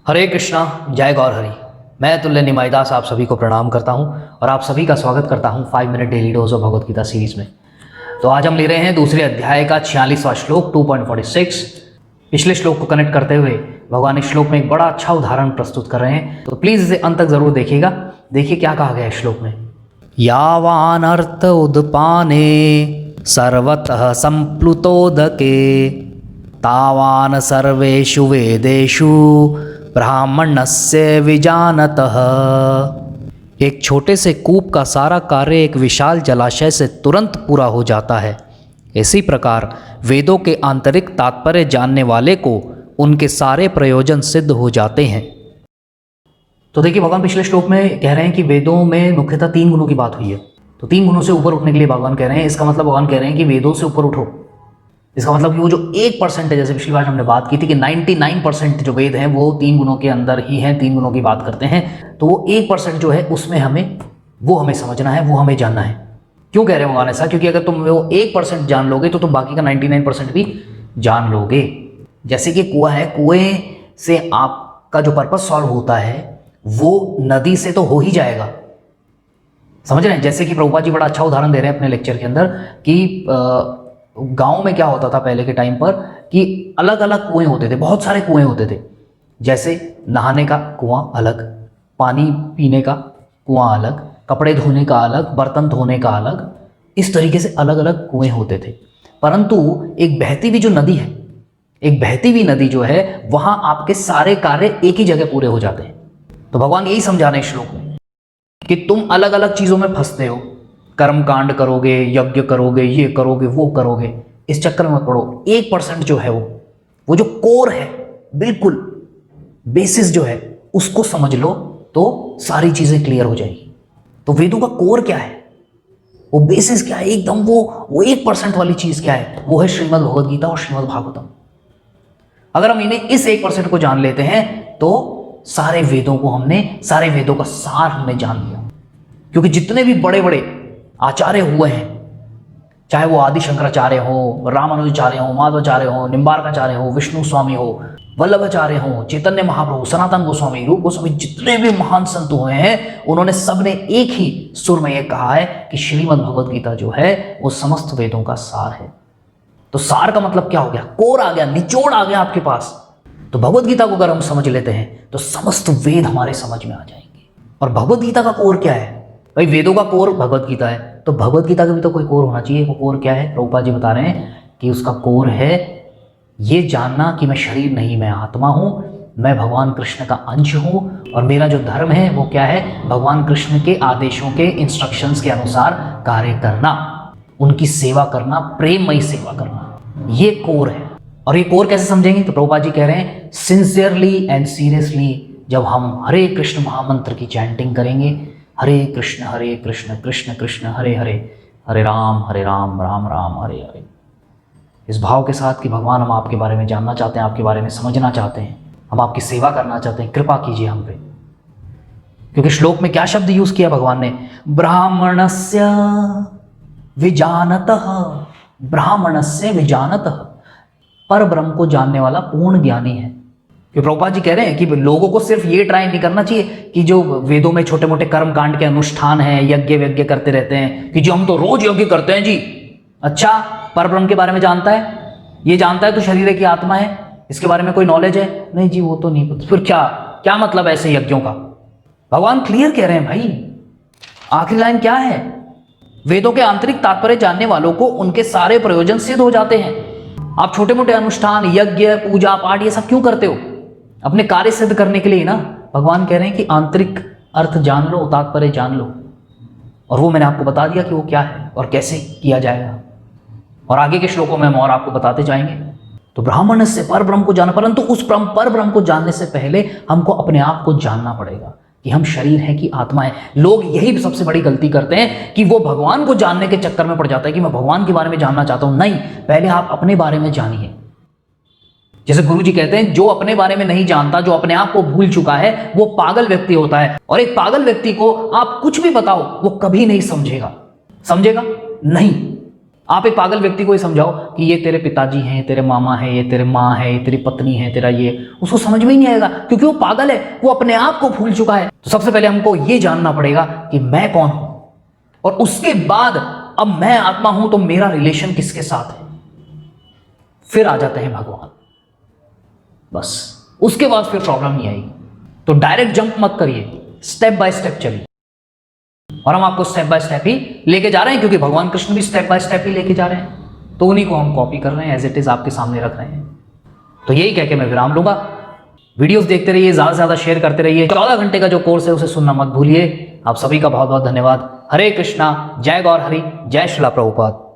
हरे कृष्णा, जय गौर हरि। मैं तुल्य निमाईदास आप सभी को प्रणाम करता हूं और आप सभी का स्वागत करता हूं 5 minute daily dose of Bhagavad Gita series में। तो आज हम ले रहे हैं दूसरे अध्याय का 46वां श्लोक 2.46। पिछले श्लोक को कनेक्ट करते हुए भगवान इस श्लोक में एक बड़ा अच्छा उदाहरण प्रस्तुत कर रहे हैं, तो प्लीज इसे अंत तक जरूर देखिएगा। देखिए क्या कहा गया है श्लोक में। यावान अर्थ उदपाने सर्वतः संप्लुतोदके तावान सर्वेषु वेदेषु ब्राह्मणस्य विजानतः। एक छोटे से कूप का सारा कार्य एक विशाल जलाशय से तुरंत पूरा हो जाता है। इसी प्रकार वेदों के आंतरिक तात्पर्य जानने वाले को उनके सारे प्रयोजन सिद्ध हो जाते हैं। तो देखिए, भगवान पिछले श्लोक में कह रहे हैं कि वेदों में मुख्यतः 3 गुणों की बात हुई है। तो 3 गुणों से ऊपर उठने के लिए भगवान कह रहे हैं। इसका मतलब भगवान कह रहे हैं कि वेदों से ऊपर उठो। इसका मतलब कि वो जो 1% है, जैसे पिछली बार हमने बात की थी कि 99% जो वेद हैं वो 3 गुणों के अंदर ही हैं, 3 गुणों की बात करते हैं। तो वो 1% जो है उसमें हमें समझना है, वो हमें जानना है। क्यों कह रहे हैं भगवान ऐसा? क्योंकि अगर तुम वो 1% जान लोगे तो तुम बाकी का 99% भी जान लोगे। जैसे कि कुआं है, कुएं से आपका जो पर्पस सॉल्व होता है वो नदी से तो हो ही जाएगा। समझ रहे हैं? जैसे कि प्रभुपाद जी बड़ा अच्छा उदाहरण दे रहे हैं अपने लेक्चर के अंदर कि गांव में क्या होता था पहले के टाइम पर कि अलग अलग कुएं होते थे, बहुत सारे कुएं होते थे। जैसे नहाने का कुआं अलग, पानी पीने का कुआं अलग, कपड़े धोने का अलग, बर्तन धोने का अलग, इस तरीके से अलग अलग कुएं होते थे। परंतु एक बहती हुई जो नदी है, एक बहती हुई नदी जो है, वहां आपके सारे कार्य एक ही जगह पूरे हो जाते हैं। तो भगवान यही समझा रहे हैं श्लोक में कि तुम अलग अलग चीजों में फंसते हो। कर्म कांड करोगे, यज्ञ करोगे, ये करोगे, वो करोगे, इस चक्कर में मत पड़ो। 1% जो है वो जो कोर है, बिल्कुल बेसिस जो है, उसको समझ लो तो सारी चीजें क्लियर हो जाएगी। तो वेदों का कोर क्या है, वो बेसिस क्या है, एकदम वो 1% वाली चीज क्या है, वो है श्रीमद् भगवद गीता और श्रीमद् भागवतम। अगर हम इन्हें इस 1% को जान लेते हैं तो सारे वेदों का सार हमने जान लिया। क्योंकि जितने भी बड़े बड़े आचार्य हुए हैं, चाहे वो आदि शंकराचार्य हो, रामानुजाचार्य हो, माधवाचार्य हो, निम्बार्काचार्य हो, विष्णु स्वामी हो, वल्लभाचार्य हो, चैतन्य महाप्रभु, सनातन गोस्वामी, रूप गोस्वामी, जितने भी महान संत हुए हैं, उन्होंने सबने एक ही सुर में यह कहा है कि श्रीमद् भगवद गीता जो है वो समस्त वेदों का सार है। तो सार का मतलब क्या हो गया? कोर आ गया, निचोड़ आ गया आपके पास। तो भगवद गीता को अगर हम समझ लेते हैं तो समस्त वेद हमारे समझ में आ जाएंगे। और भगवद गीता का कोर क्या है? भाई वेदों का कोर भगवद गीता है, तो भगवद गीता का भी तो कोई कोर होना चाहिए। वो कोर क्या है? प्रभुपाद जी बता रहे हैं कि उसका कोर है ये जानना कि मैं शरीर नहीं, मैं आत्मा हूं, मैं भगवान कृष्ण का अंश हूं, और मेरा जो धर्म है वो क्या है? भगवान कृष्ण के आदेशों के, इंस्ट्रक्शंस के अनुसार कार्य करना, उनकी सेवा करना, प्रेममयी सेवा करना, ये कोर है। और ये कोर कैसे समझेंगे? तो प्रभुपाद जी कह रहे हैं सिंसियरली एंड सीरियसली जब हम हरे कृष्ण महामंत्र की चैंटिंग करेंगे, हरे कृष्ण कृष्ण कृष्ण हरे हरे, हरे राम राम राम हरे हरे, इस भाव के साथ कि भगवान हम आपके बारे में जानना चाहते हैं, आपके बारे में समझना चाहते हैं, हम आपकी सेवा करना चाहते हैं, कृपा कीजिए हम पे। क्योंकि श्लोक में क्या शब्द यूज किया भगवान ने? ब्राह्मणस्य विजानतः, ब्राह्मणस्य विजानतः, पर ब्रह्म को जानने वाला पूर्ण ज्ञानी है। कि प्रभुपाद जी कह रहे हैं कि लोगों को सिर्फ ये ट्राई नहीं करना चाहिए कि जो वेदों में छोटे मोटे कर्म कांड के अनुष्ठान हैं, यज्ञ करते रहते हैं कि जो हम तो रोज यज्ञ करते हैं जी। अच्छा, पर ब्रह्म के बारे में जानता है? ये जानता है तो शरीर की आत्मा है, इसके बारे में कोई नॉलेज है? नहीं जी, वो तो नहीं पता। फिर क्या मतलब ऐसे यज्ञों का? भगवान क्लियर कह रहे हैं भाई। आखिरी लाइन क्या है? वेदों के आंतरिक तात्पर्य जानने वालों को उनके सारे प्रयोजन सिद्ध हो जाते हैं। आप छोटे मोटे अनुष्ठान, यज्ञ, पूजा पाठ, ये सब क्यों करते हो? अपने कार्य सिद्ध करने के लिए ना। भगवान कह रहे हैं कि आंतरिक अर्थ जान लो, तात्पर्य जान लो, और वो मैंने आपको बता दिया कि वो क्या है और कैसे किया जाएगा, और आगे के श्लोकों में हम और आपको बताते जाएंगे। तो ब्राह्मण से पर ब्रह्म को जाना, परंतु उस पर ब्रह्म को जानने से पहले हमको अपने आप को जानना पड़ेगा कि हम शरीर है कि आत्मा है। लोग यही सबसे बड़ी गलती करते हैं कि वो भगवान को जानने के चक्कर में पड़ जाता है कि मैं भगवान के बारे में जानना चाहता हूं। नहीं, पहले आप अपने बारे में जानिए। जैसे गुरु जी कहते हैं, जो अपने बारे में नहीं जानता, जो अपने आप को भूल चुका है, वो पागल व्यक्ति होता है। और एक पागल व्यक्ति को आप कुछ भी बताओ वो कभी नहीं समझेगा नहीं। आप एक पागल व्यक्ति को ही समझाओ कि ये तेरे पिताजी हैं, तेरे मामा है, ये तेरे माँ है, ये तेरी पत्नी है, तेरा ये, उसको समझ में ही नहीं आएगा क्योंकि वो पागल है, वो अपने आप को भूल चुका है। तो सबसे पहले हमको ये जानना पड़ेगा कि मैं कौन हूं, और उसके बाद अब मैं आत्मा हूं तो मेरा रिलेशन किसके साथ है, फिर आ जाते हैं भगवान। बस उसके बाद फिर प्रॉब्लम नहीं आएगी। तो डायरेक्ट जंप मत करिए, स्टेप बाय स्टेप चलिए, और हम आपको स्टेप बाय स्टेप ही लेके जा रहे हैं क्योंकि भगवान कृष्ण भी स्टेप बाय स्टेप ही लेके जा रहे हैं, तो उन्हीं को हम कॉपी कर रहे हैं, एज इट इज आपके सामने रख रहे हैं। तो यही कह के मैं विराम लूंगा। वीडियोस देखते रहिए, ज्यादा से ज्यादा शेयर करते रहिए। 14 घंटे का जो कोर्स है उसे सुनना मत भूलिए। आप सभी का बहुत बहुत धन्यवाद। हरे कृष्णा, जय गौर हरि, जय श्रीला प्रभुपाद।